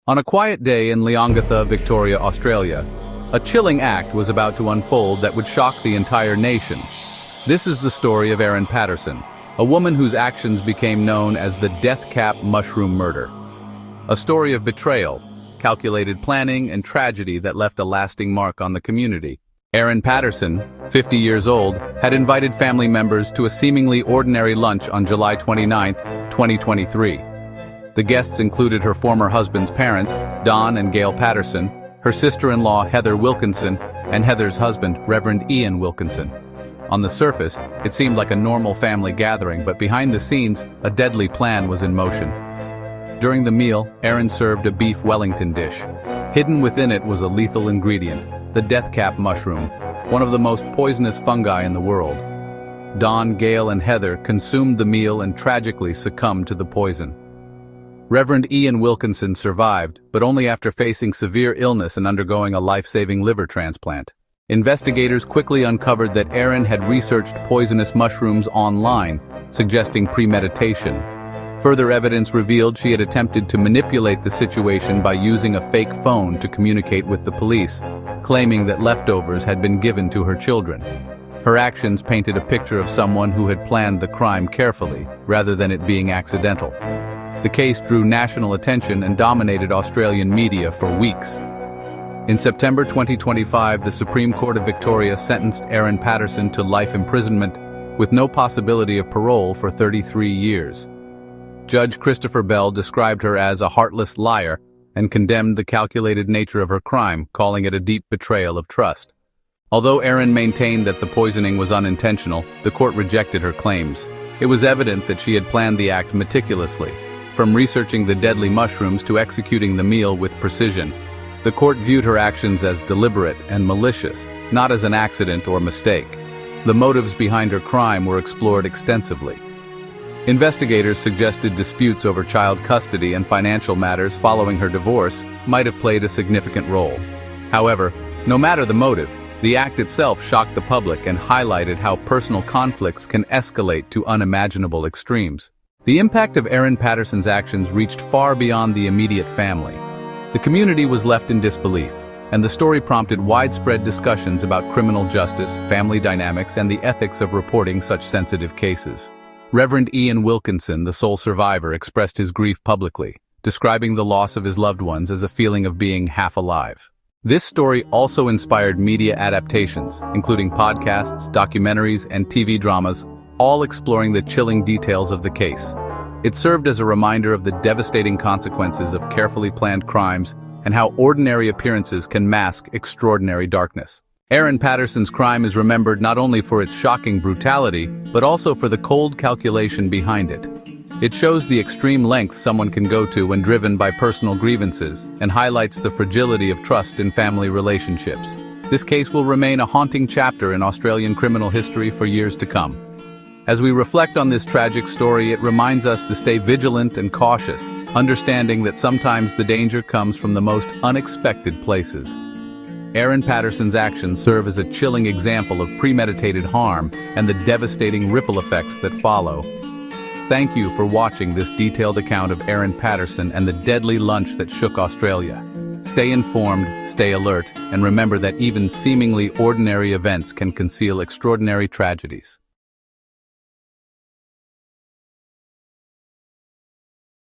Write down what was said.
On a quiet day in Leongatha, Victoria, Australia, a chilling act was about to unfold that would shock the entire nation. This is the story of Erin Patterson, a woman whose actions became known as the Death Cap Mushroom Murder. A story of betrayal, calculated planning, and tragedy that left a lasting mark on the community. Erin Patterson, 50 years old, had invited family members to a seemingly ordinary lunch on July 29, 2023. The guests included her former husband's parents, Don and Gail Patterson, her sister-in-law Heather Wilkinson, and Heather's husband, Reverend Ian Wilkinson. On the surface, it seemed like a normal family gathering, but behind the scenes, a deadly plan was in motion. During the meal, Erin served a beef Wellington dish. Hidden within it was a lethal ingredient, the death cap mushroom, one of the most poisonous fungi in the world. Don, Gail, and Heather consumed the meal and tragically succumbed to the poison. Reverend Ian Wilkinson survived, but only after facing severe illness and undergoing a life-saving liver transplant. Investigators quickly uncovered that Erin had researched poisonous mushrooms online, suggesting premeditation. Further evidence revealed she had attempted to manipulate the situation by using a fake phone to communicate with the police, claiming that leftovers had been given to her children. Her actions painted a picture of someone who had planned the crime carefully, rather than it being accidental. The case drew national attention and dominated Australian media for weeks. In September 2025, the Supreme Court of Victoria sentenced Erin Patterson to life imprisonment with no possibility of parole for 33 years. Judge Christopher Bell described her as a heartless liar and condemned the calculated nature of her crime, calling it a deep betrayal of trust. Although Erin maintained that the poisoning was unintentional, the court rejected her claims. It was evident that she had planned the act meticulously, from researching the deadly mushrooms to executing the meal with precision. The court viewed her actions as deliberate and malicious, not as an accident or mistake. The motives behind her crime were explored extensively. Investigators suggested disputes over child custody and financial matters following her divorce might have played a significant role. However, no matter the motive, the act itself shocked the public and highlighted how personal conflicts can escalate to unimaginable extremes. The impact of Erin Patterson's actions reached far beyond the immediate family. The community was left in disbelief, and the story prompted widespread discussions about criminal justice, family dynamics, and the ethics of reporting such sensitive cases. Reverend Ian Wilkinson, the sole survivor, expressed his grief publicly, describing the loss of his loved ones as a feeling of being half alive. This story also inspired media adaptations, including podcasts, documentaries, and TV dramas, all exploring the chilling details of the case. It served as a reminder of the devastating consequences of carefully planned crimes and how ordinary appearances can mask extraordinary darkness. Erin Patterson's crime is remembered not only for its shocking brutality, but also for the cold calculation behind it. It shows the extreme lengths someone can go to when driven by personal grievances and highlights the fragility of trust in family relationships. This case will remain a haunting chapter in Australian criminal history for years to come. As we reflect on this tragic story, it reminds us to stay vigilant and cautious, understanding that sometimes the danger comes from the most unexpected places. Erin Patterson's actions serve as a chilling example of premeditated harm and the devastating ripple effects that follow. Thank you for watching this detailed account of Erin Patterson and the deadly lunch that shook Australia. Stay informed, stay alert, and remember that even seemingly ordinary events can conceal extraordinary tragedies.